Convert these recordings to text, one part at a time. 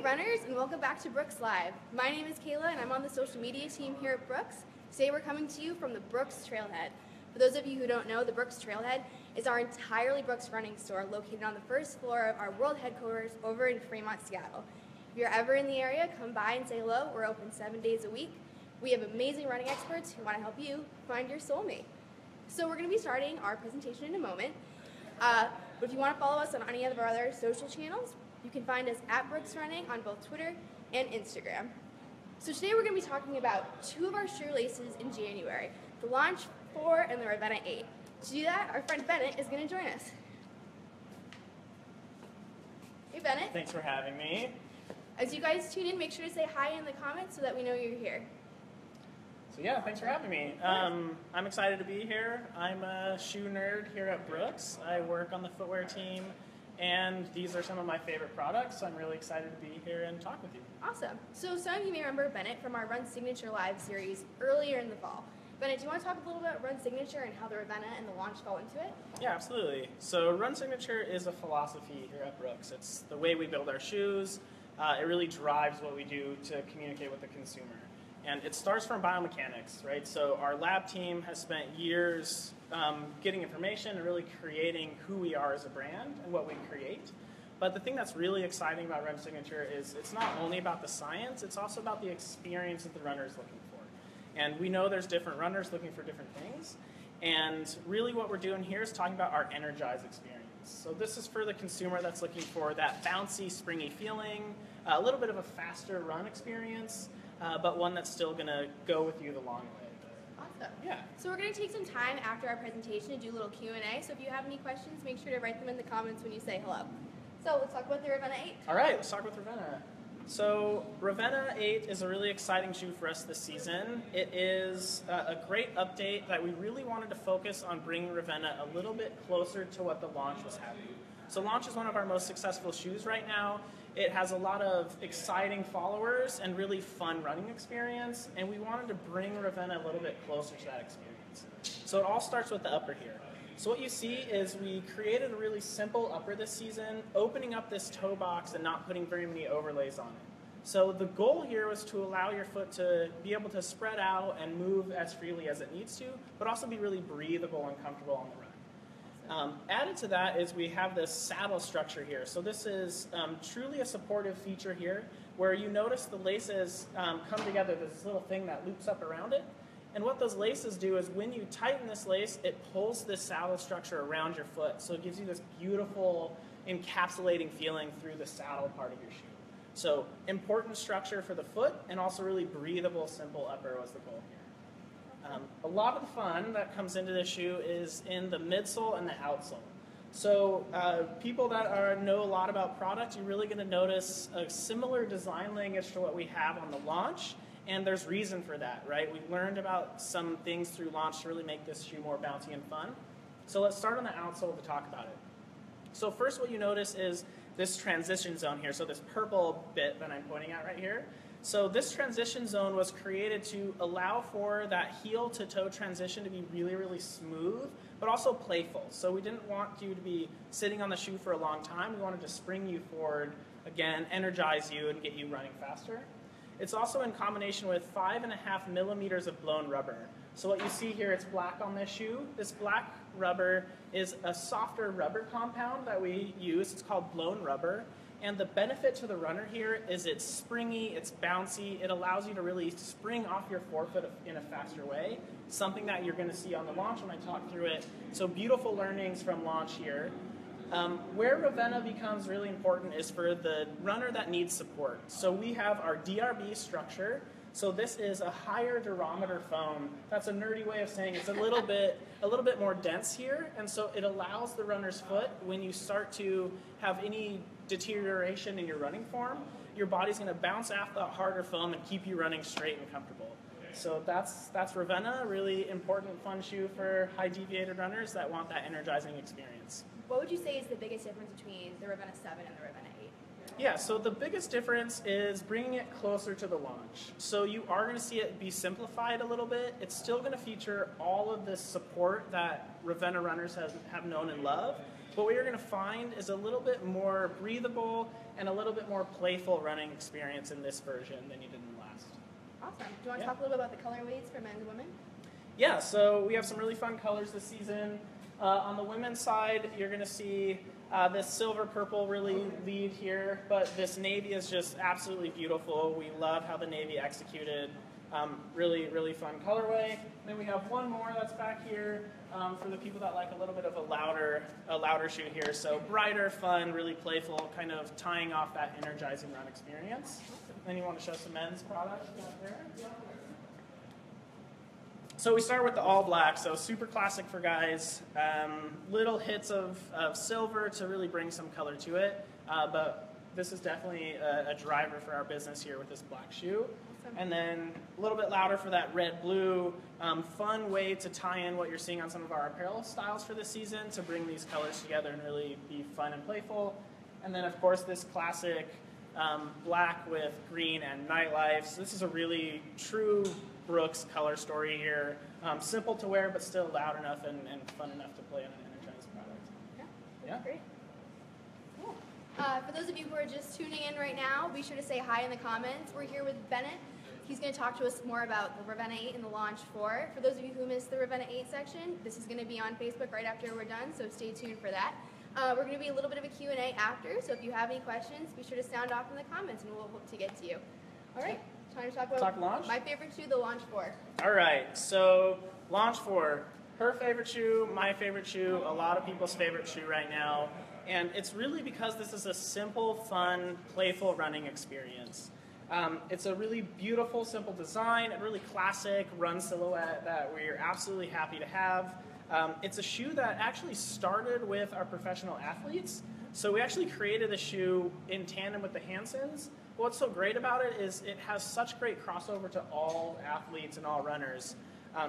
runners, and welcome back to Brooks Live. My name is Kayla and I'm on the social media team here at Brooks. Today we're coming to you from the Brooks Trailhead. For those of you who don't know, the Brooks Trailhead is our entirely Brooks running store located on the first floor of our world headquarters over in Fremont, Seattle. If you're ever in the area, come by and say hello. We're open 7 days a week. We have amazing running experts who want to help you find your soulmate. So we're going to be starting our presentation in a moment. But if you want to follow us on any of our other social channels, you can find us at Brooks Running on both Twitter and Instagram. So today we're going to be talking about two of our shoelaces in January, the Launch 4 and the Ravenna 8. To do that, our friend Bennett is going to join us. Hey Bennett. Thanks for having me. As you guys tune in, make sure to say hi in the comments so that we know you're here. So yeah, thanks for having me. I'm excited to be here. I'm a shoe nerd here at Brooks. I work on the footwear team, and these are some of my favorite products, so I'm really excited to be here and talk with you. Awesome. So some of you may remember Bennett from our Run Signature Live series earlier in the fall. Bennett, do you want to talk a little bit about Run Signature and how the Ravenna and the Launch fall into it? Yeah, absolutely. So Run Signature is a philosophy here at Brooks. It's the way we build our shoes. It really drives what we do to communicate with the consumer. And it starts from biomechanics, right? So our lab team has spent years getting information and really creating who we are as a brand and what we create. But the thing that's really exciting about Run Signature is it's not only about the science, it's also about the experience that the runner is looking for. And we know there's different runners looking for different things. And really what we're doing here is talking about our energized experience. So this is for the consumer that's looking for that bouncy, springy feeling, a little bit of a faster run experience, but one that's still going to go with you the long way. Awesome. Yeah. So we're going to take some time after our presentation to do a little Q&A. So if you have any questions, make sure to write them in the comments when you say hello. So let's talk about the Ravenna 8. All right, let's talk about Ravenna. So Ravenna 8 is a really exciting shoe for us this season. It is a great update that we really wanted to focus on bringing Ravenna a little bit closer to what the Launch was having. So Launch is one of our most successful shoes right now. It has a lot of exciting followers and really fun running experience, and we wanted to bring Ravenna a little bit closer to that experience. So it all starts with the upper here. So what you see is we created a really simple upper this season, opening up this toe box and not putting very many overlays on it. So the goal here was to allow your foot to be able to spread out and move as freely as it needs to, but also be really breathable and comfortable on the run. Added to that is we have this saddle structure here. So this is truly a supportive feature here where you notice the laces come together, this little thing that loops up around it. And what those laces do is when you tighten this lace, it pulls this saddle structure around your foot. So it gives you this beautiful encapsulating feeling through the saddle part of your shoe. So important structure for the foot and also really breathable, simple upper was the goal here. A lot of the fun that comes into this shoe is in the midsole and the outsole. So people that know a lot about product, you're really going to notice a similar design language to what we have on the Launch, and there's reason for that, right? We've learned about some things through Launch to really make this shoe more bouncy and fun. So let's start on the outsole to talk about it. So first what you notice is this transition zone here, so this purple bit that I'm pointing at right here. So this transition zone was created to allow for that heel to toe transition to be really, really smooth, but also playful. So we didn't want you to be sitting on the shoe for a long time. We wanted to spring you forward, again, energize you and get you running faster. It's also in combination with 5.5 millimeters of blown rubber. So what you see here, it's black on this shoe. This black rubber is a softer rubber compound that we use. It's called blown rubber. And the benefit to the runner here is it's springy, it's bouncy, it allows you to really spring off your forefoot in a faster way, something that you're going to see on the Launch when I talk through it. So beautiful learnings from Launch here. Where Ravenna becomes really important is for the runner that needs support. So we have our DRB structure. So this is a higher durometer foam. That's a nerdy way of saying it's a little bit more dense here, and so it allows the runner's foot, when you start to have any deterioration in your running form, your body's going to bounce off that harder foam and keep you running straight and comfortable. So that's Ravenna, a really important fun shoe for high deviated runners that want that energizing experience. What would you say is the biggest difference between the Ravenna 7 and the Ravenna 8? Yeah, so the biggest difference is bringing it closer to the Launch. So you are going to see it be simplified a little bit. It's still going to feature all of this support that Ravenna runners have known and love, but what you're going to find is a little bit more breathable and a little bit more playful running experience in this version than you did in the last. Awesome. Do you want to talk a little bit about the colorways for men and women? Yeah, so we have some really fun colors this season. On the women's side, you're going to see this silver purple really lead here, but this navy is just absolutely beautiful. We love how the navy executed. Really, really fun colorway. Then we have one more that's back here for the people that like a little bit of a louder shoe here. So brighter, fun, really playful, kind of tying off that energizing run experience. Then you want to show some men's product out there. So we start with the all black, so super classic for guys. Little hits of silver to really bring some color to it, but this is definitely a driver for our business here with this black shoe. Awesome. And then a little bit louder for that red-blue. Fun way to tie in what you're seeing on some of our apparel styles for this season to bring these colors together and really be fun and playful. And then, of course, this classic black with green and nightlife. So this is a really true Brooks color story here. Simple to wear, but still loud enough and fun enough to play on an energized product. Yeah, great. Cool. For those of you who are just tuning in right now, be sure to say hi in the comments. We're here with Bennett. He's going to talk to us more about the Ravenna 8 and the Launch 4. For those of you who missed the Ravenna 8 section, this is going to be on Facebook right after we're done, so stay tuned for that. We're going to be a little bit of a Q&A after, so if you have any questions, be sure to sound off in the comments and we'll hope to get to you. All right. Time to talk about launch? My favorite shoe, the Launch 4. All right, so Launch 4, her favorite shoe, my favorite shoe, a lot of people's favorite shoe right now. And it's really because this is a simple, fun, playful running experience. It's a really beautiful, simple design, a really classic run silhouette that we're absolutely happy to have. It's a shoe that actually started with our professional athletes. So we actually created a shoe in tandem with the Hansons. What's so great about it is it has such great crossover to all athletes and all runners.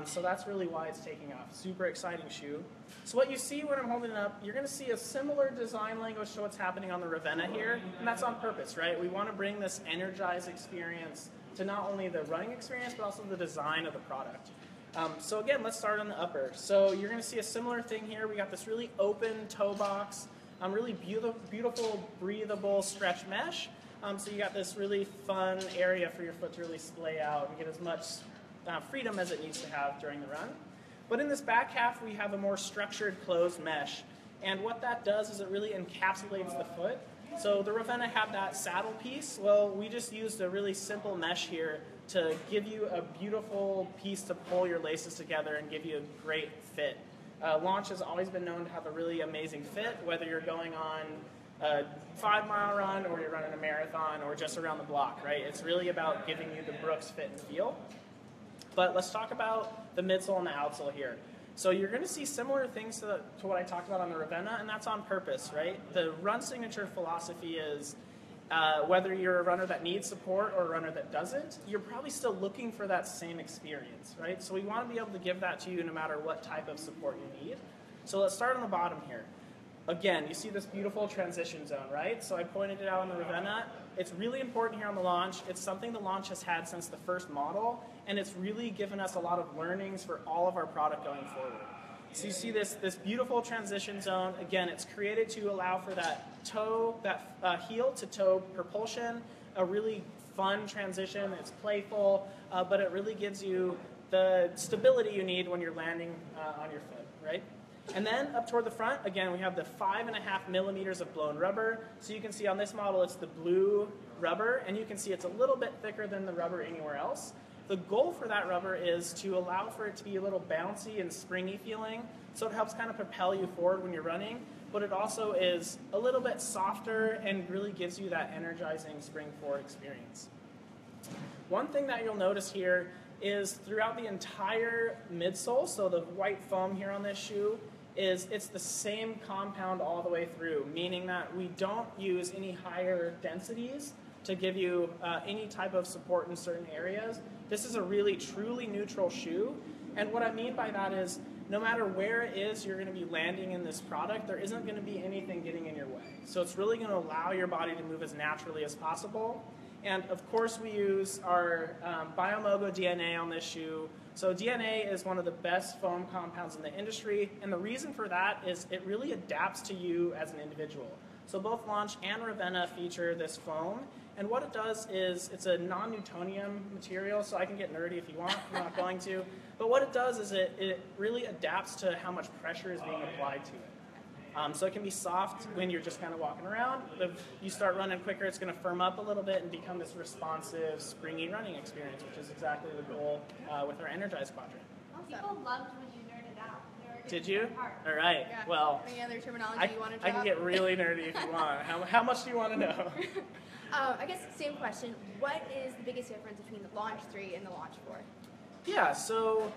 So that's really why it's taking off. Super exciting shoe. So what you see when I'm holding it up, you're going to see a similar design language to what's happening on the Ravenna here, and that's on purpose, right? We want to bring this energized experience to not only the running experience, but also the design of the product. So again, let's start on the upper. So you're going to see a similar thing here. We got this really open toe box, really beautiful, breathable stretch mesh. So you got this really fun area for your foot to really splay out and get as much freedom as it needs to have during the run. But in this back half, we have a more structured closed mesh. And what that does is it really encapsulates the foot. So the Ravenna had that saddle piece. Well, we just used a really simple mesh here to give you a beautiful piece to pull your laces together and give you a great fit. Launch has always been known to have a really amazing fit, whether you're going on a 5-mile run or you're running a marathon or just around the block, right? It's really about giving you the Brooks fit and feel. But let's talk about the midsole and the outsole here. So you're going to see similar things to what I talked about on the Ravenna, and that's on purpose, right? The run signature philosophy is whether you're a runner that needs support or a runner that doesn't, you're probably still looking for that same experience, right? So we want to be able to give that to you no matter what type of support you need. So let's start on the bottom here. Again, you see this beautiful transition zone, right? So I pointed it out on the Ravenna. It's really important here on the Launch. It's something the Launch has had since the first model, and it's really given us a lot of learnings for all of our product going forward. So you see this beautiful transition zone. Again, it's created to allow for that toe, that heel to toe propulsion, a really fun transition. It's playful, but it really gives you the stability you need when you're landing on your foot, right? And then up toward the front, again, we have the 5.5 millimeters of blown rubber. So you can see on this model, it's the blue rubber, and you can see it's a little bit thicker than the rubber anywhere else. The goal for that rubber is to allow for it to be a little bouncy and springy feeling, so it helps kind of propel you forward when you're running, but it also is a little bit softer and really gives you that energizing spring forward experience. One thing that you'll notice here is throughout the entire midsole, so the white foam here on this shoe, it's the same compound all the way through, meaning that we don't use any higher densities to give you any type of support in certain areas. This is a really truly neutral shoe, and what I mean by that is no matter where it is you're going to be landing in this product, there isn't going to be anything getting in your way. So it's really going to allow your body to move as naturally as possible. And of course we use our Biomogo DNA on this shoe. So DNA is one of the best foam compounds in the industry, and the reason for that is it really adapts to you as an individual. So both Launch and Ravenna feature this foam, and what it does is it's a non-Newtonian material, so I can get nerdy if you want, I'm not going to. But what it does is it really adapts to how much pressure is being applied to it. So it can be soft when you're just kind of walking around. If you start running quicker, it's going to firm up a little bit and become this responsive, springy running experience, which is exactly the goal with our Energized quadrant. Awesome. People loved when you nerded out. Did you? All right. Yeah. Well, any other terminology you want to drop? I can get really nerdy if you want. How much do you want to know? I guess same question. What is the biggest difference between the Launch 3 and the Launch 4? Yeah, so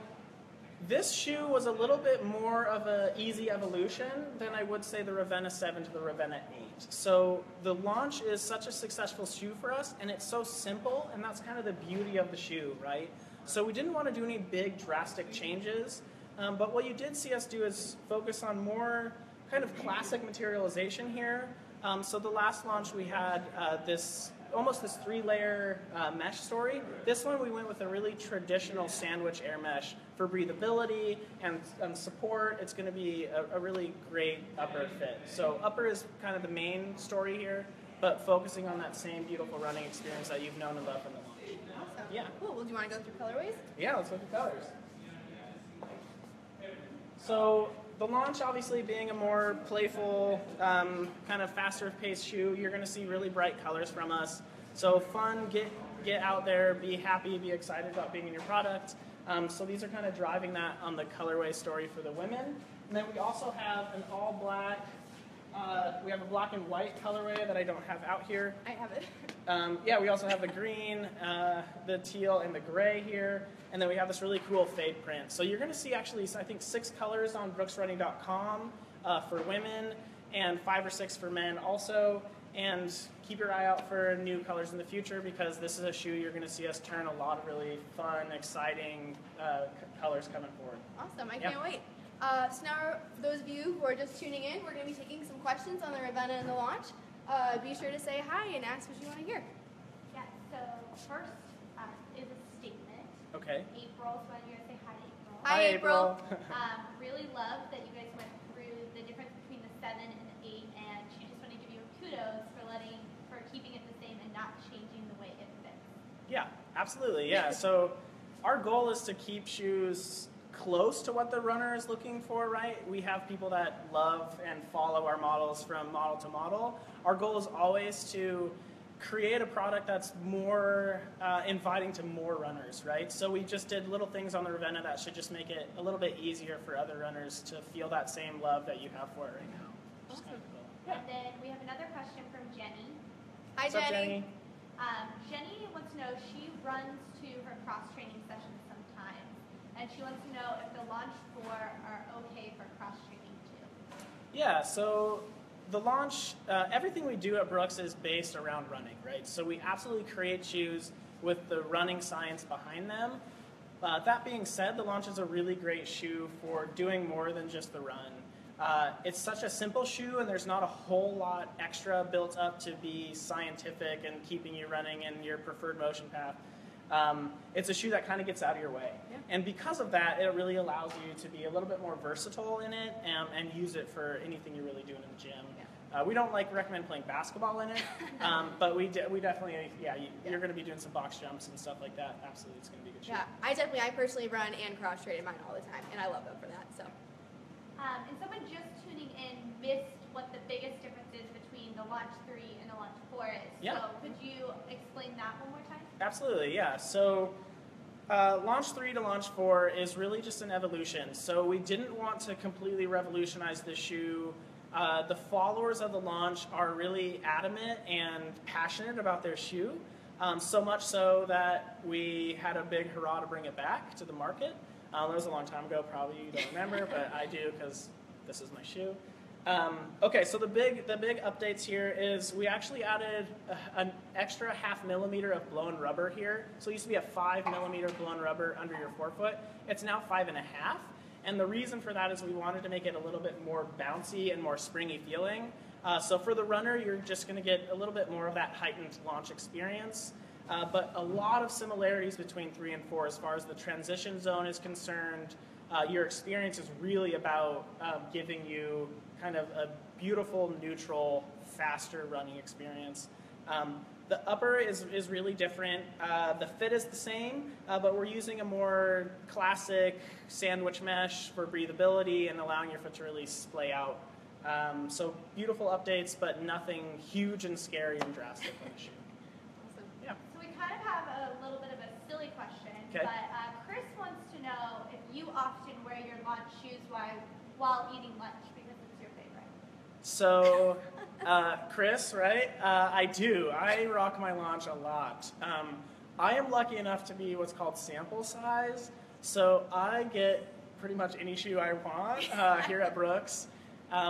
this shoe was a little bit more of an easy evolution than I would say the Ravenna 7 to the Ravenna 8. So the Launch is such a successful shoe for us, and it's so simple, and that's kind of the beauty of the shoe, right? So we didn't want to do any big drastic changes, but what you did see us do is focus on more kind of classic materialization here. So the last launch we had almost this 3-layer mesh story. This one we went with a really traditional sandwich air mesh for breathability and support. It's going to be a really great upper fit. So upper is kind of the main story here, but focusing on that same beautiful running experience that you've known and loved from the launch. Awesome. Yeah. Cool. Well, do you want to go through colorways? Yeah, let's look at colors. So the launch, obviously, being a more playful, kind of faster-paced shoe, you're going to see really bright colors from us. So fun, get out there, be happy, be excited about being in your product. So these are kind of driving that on the colorway story for the women. And then we also have an all-black, we have a black and white colorway that I don't have out here. I have it. Yeah, we also have the green, the teal, and the gray here. And then we have this really cool fade print. So you're going to see actually, I think, 6 colors on brooksrunning.com for women and 5 or 6 for men also. And keep your eye out for new colors in the future because this is a shoe you're going to see us turn a lot of really fun, exciting colors coming forward. Awesome. I can't wait. So now, for those of you who are just tuning in, we're going to be taking some questions on the Ravenna and the Launch. Be sure to say hi and ask what you want to hear. Yeah, so first is a statement. Okay. April, so I'm going to say hi to April. Hi, April. Really love that you guys went through the difference between the 7 and the 8, and she just want to give you a kudos for keeping it the same and not changing the way it fits. Yeah, absolutely. Yeah. So our goal is to keep shoes close to what the runner is looking for, right? We have people that love and follow our models from model to model. Our goal is always to create a product that's more inviting to more runners, right? So we just did little things on the Ravenna that should just make it a little bit easier for other runners to feel that same love that you have for it right now. Which is kind of cool. Yeah. And then we have another question from Jenny. Hi, What's up, Jenny. Jenny wants to know, she runs to her cross-training sessions sometimes, and she wants to know if the Launch 4 are okay for cross-training too. Yeah, so the Launch, everything we do at Brooks is based around running, right? So we absolutely create shoes with the running science behind them. That being said, the Launch is a really great shoe for doing more than just the run. It's such a simple shoe, and there's not a whole lot extra built up to be scientific and keeping you running in your preferred motion path. It's a shoe that kind of gets out of your way. Yeah. And because of that, it really allows you to be a little bit more versatile in it and use it for anything you're really doing in the gym. Yeah. We don't recommend playing basketball in it, but we definitely, you're going to be doing some box jumps and stuff like that. Absolutely, it's going to be a good shoe. Yeah, I personally run and cross-train mine all the time, and I love them for that, so. And someone just tuning in missed what the biggest difference is between the Launch 3 and the Launch 4 is. Yeah. So could you explain that one more time? Absolutely, yeah. So Launch 3 to Launch 4 is really just an evolution. So we didn't want to completely revolutionize the shoe. The followers of the Launch are really adamant and passionate about their shoe, so much so that we had a big hurrah to bring it back to the market. That was a long time ago, probably you don't remember, but I do because this is my shoe. Okay, so the big updates here is we actually added an extra 0.5 millimeter of blown rubber here. So it used to be a 5 millimeter blown rubber under your forefoot. It's now 5.5. And the reason for that is we wanted to make it a little bit more bouncy and more springy feeling. So for the runner, you're just going to get a little bit more of that heightened launch experience. but a lot of similarities between 3 and 4 as far as the transition zone is concerned. Your experience is really about giving you kind of a beautiful, neutral, faster running experience. The upper is really different. The fit is the same, but we're using a more classic sandwich mesh for breathability and allowing your foot to really splay out. So beautiful updates, but nothing huge and scary and drastic on the shoe. Awesome. Yeah. So we kind of have a little bit of a silly question, Okay. but Chris wants to know if you often wear your launch shoes while eating lunch because it's your favorite. So, Chris, right? I do. I rock my launch a lot. I am lucky enough to be what's called sample size, so I get pretty much any shoe I want here at Brooks.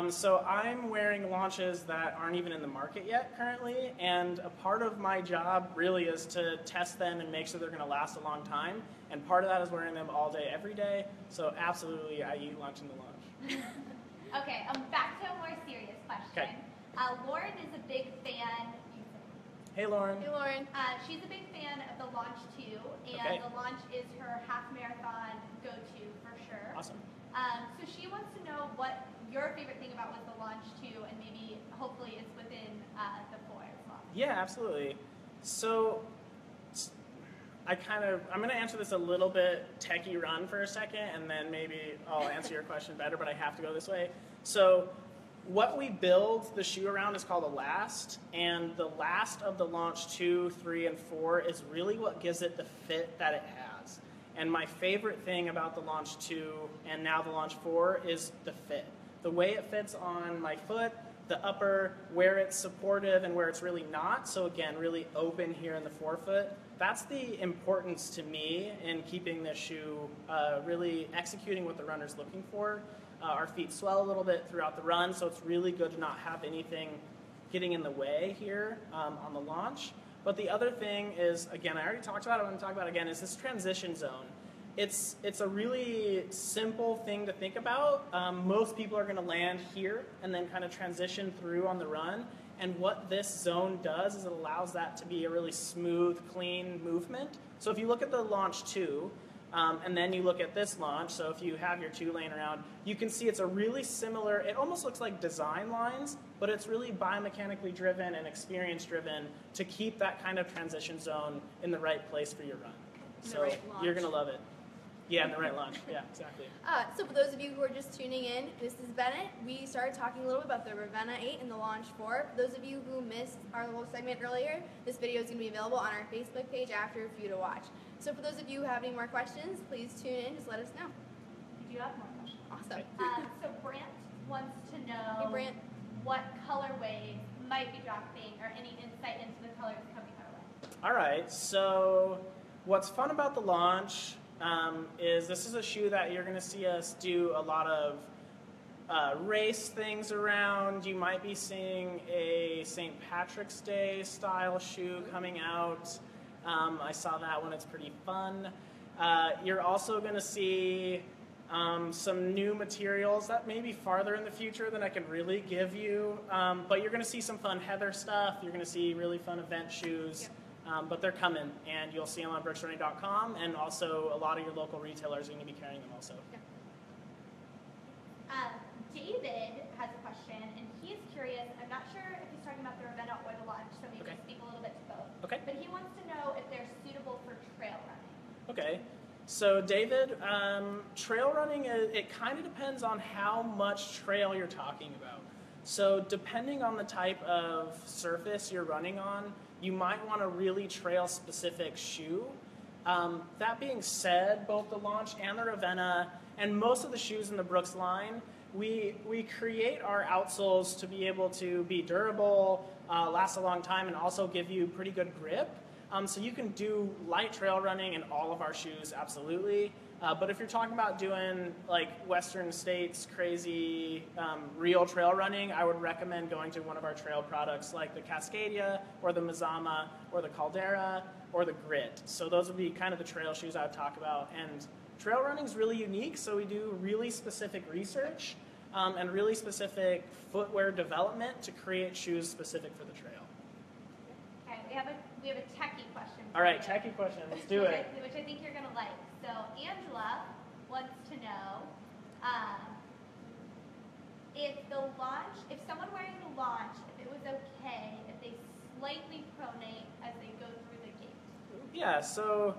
So I'm wearing launches that aren't even in the market yet currently, and a part of my job really is to test them and make sure they're going to last a long time, and part of that is wearing them all day, every day, so absolutely I eat lunch in the launch. Okay, back to a more serious question. Okay. Lauren is a big fan. Hey, Lauren. Hey, Lauren. She's a big fan of the Launch 2, and Okay. the Launch is her half marathon go-to for sure. Awesome. So she wants to know what your favorite thing about with the Launch 2, and maybe hopefully it's within the 4 as well. Yeah, absolutely. So I'm going to answer this a little bit techie run for a second, and then maybe I'll answer your question better, but I have to go this way. So what we build the shoe around is called a last, and the last of the Launch 2, 3, and 4 is really what gives it the fit that it has. And my favorite thing about the Launch 2 and now the Launch 4 is the fit. The way it fits on my foot, the upper, where it's supportive and where it's really not. So again, really open here in the forefoot. That's the importance to me in keeping this shoe really executing what the runner's looking for. Our feet swell a little bit throughout the run, so it's really good to not have anything getting in the way here on the launch. But the other thing is, again, I already talked about it, I'm going to talk about it again, is this transition zone. It's a really simple thing to think about. Most people are going to land here and then kind of transition through on the run. And what this zone does is it allows that to be a really smooth, clean movement. So if you look at the Launch 2, and then you look at this launch, so if you have your 2 laying around, you can see it's a really similar, it almost looks like design lines, but it's really biomechanically driven and experience driven to keep that kind of transition zone in the right place for your run. So right you're launch. going to love it. Yeah, in the right launch. Yeah, exactly. So for those of you who are just tuning in, this is Bennett. We started talking a little bit about the Ravenna 8 and the Launch 4. For those of you who missed our little segment earlier, this video is going to be available on our Facebook page after for you to watch. So for those of you who have any more questions, please tune in. Just let us know. Did you have more questions? Awesome. So Brant wants to know Hey, Brant. what colorways might be dropping or any insight into the colors coming our way. All right, so what's fun about the launch is this is a shoe that you're going to see us do a lot of race things around. You might be seeing a St. Patrick's Day style shoe coming out. I saw that one, it's pretty fun. You're also going to see some new materials that may be farther in the future than I can really give you, but you're going to see some fun Heather stuff. You're going to see really fun event shoes. Yep. But they're coming, and you'll see them on brooksrunning.com, and also a lot of your local retailers are going to be carrying them also. David has a question, and he's curious. I'm not sure if he's talking about the Ravenna or the Launch, so maybe Okay. speak a little bit to both. Okay. But he wants to know if they're suitable for trail running. Okay. So David, trail running, it kind of depends on how much trail you're talking about. So depending on the type of surface you're running on, you might want a really trail-specific shoe. That being said, both the Launch and the Ravenna, and most of the shoes in the Brooks line, we create our outsoles to be able to be durable, last a long time, and also give you pretty good grip. So you can do light trail running in all of our shoes, absolutely. But if you're talking about doing like Western States crazy real trail running, I would recommend going to one of our trail products like the Cascadia or the Mazama or the Caldera or the Grit. So those would be kind of the trail shoes I would talk about. And trail running is really unique, so we do really specific research and really specific footwear development to create shoes specific for the trail. Okay. Okay, we have a techie question. All right, techie question. Let's do it. Which I think you're gonna like. So Angela wants to know if someone wearing the launch, if it was okay if they slightly pronate as they go through the gate. Yeah. So,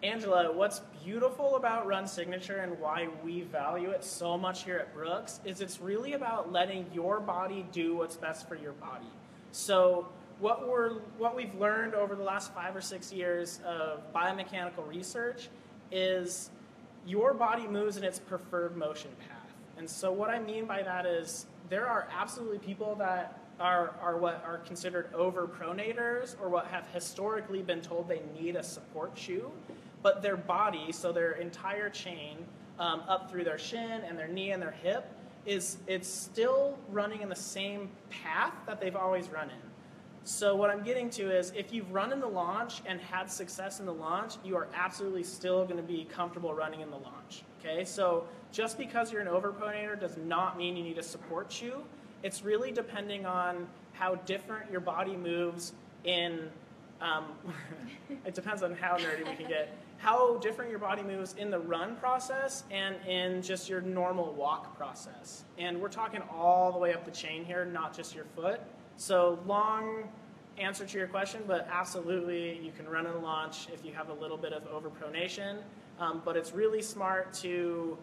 Angela, what's beautiful about Run Signature and why we value it so much here at Brooks is it's really about letting your body do what's best for your body. So what we've learned over the last 5 or 6 years of biomechanical research is your body moves in its preferred motion path. And so what I mean by that is there are absolutely people that are what are considered overpronators or what have historically been told they need a support shoe, but their body, so their entire chain up through their shin and their knee and their hip, it's still running in the same path that they've always run in. So what I'm getting to is if you've run in the launch and had success in the launch, you are absolutely still going to be comfortable running in the launch. Okay, so just because you're an overpronator does not mean you need a support shoe. It's really depending on how different your body moves in, it depends on how nerdy we can get, how different your body moves in the run process and in just your normal walk process. And we're talking all the way up the chain here, not just your foot. So long answer to your question, but absolutely you can run in a launch if you have a little bit of overpronation. But it's really smart to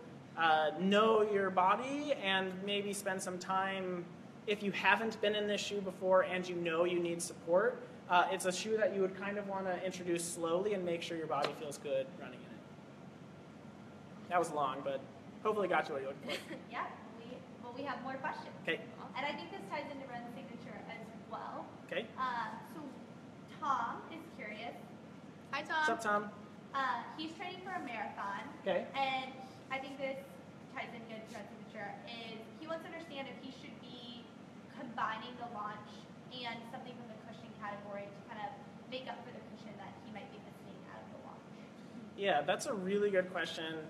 know your body and maybe spend some time, if you haven't been in this shoe before and you know you need support, it's a shoe that you would kind of want to introduce slowly and make sure your body feels good running in it. That was long, but hopefully got you what you're looking for. Yeah, we have more questions. Okay. And I think this ties into Run Signature as well. Okay. So Tom is curious. Hi, Tom. What's up, Tom? He's training for a marathon. Okay. And I think this ties in good to Run Signature is he wants to understand if he should be combining the launch and something from the cushioning category to kind of make up for the cushion that he might be missing out of the launch. Yeah, that's a really good question.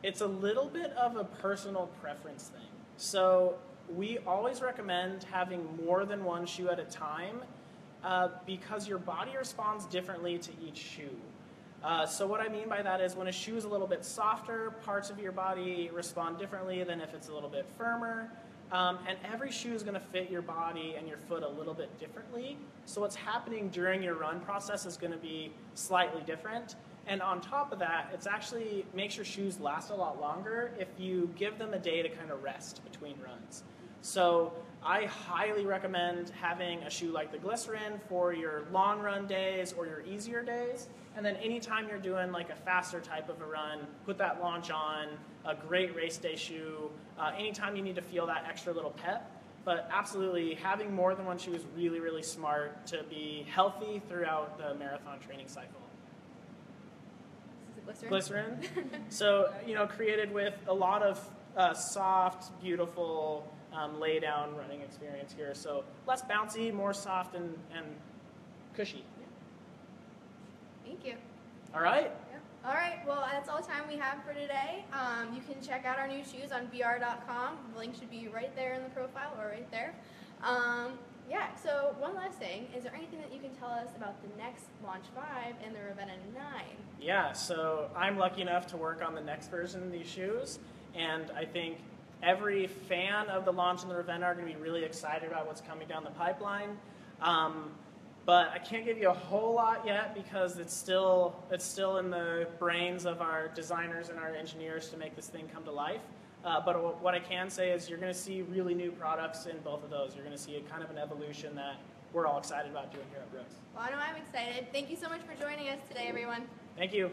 It's a little bit of a personal preference thing. So we always recommend having more than one shoe at a time because your body responds differently to each shoe. So what I mean by that is when a shoe is a little bit softer, parts of your body respond differently than if it's a little bit firmer. And every shoe is going to fit your body and your foot a little bit differently. So what's happening during your run process is going to be slightly different. And on top of that, it's actually makes your shoes last a lot longer if you give them a day to kind of rest between runs. So I highly recommend having a shoe like the Glycerin for your long run days or your easier days. And then anytime you're doing like a faster type of a run, put that launch on, a great race day shoe, anytime you need to feel that extra little pep. But absolutely, having more than one shoe is really, really smart to be healthy throughout the marathon training cycle. This is a Glycerin. So, created with a lot of soft, beautiful, lay down running experience here. So less bouncy, more soft and cushy. Thank you. All right. All right, well, that's all the time we have for today. You can check out our new shoes on br.com. The link should be right there in the profile or right there. Yeah, so one last thing. Is there anything that you can tell us about the next Launch 5 and the Ravenna 9? Yeah, so I'm lucky enough to work on the next version of these shoes, and I think every fan of the Launch and the Ravenna are going to be really excited about what's coming down the pipeline. But I can't give you a whole lot yet because it's still in the brains of our designers and our engineers to make this thing come to life. But what I can say is you're going to see really new products in both of those. You're going to see a kind of an evolution that we're all excited about doing here at Brooks. Well, I know I'm excited. Thank you so much for joining us today, everyone. Thank you.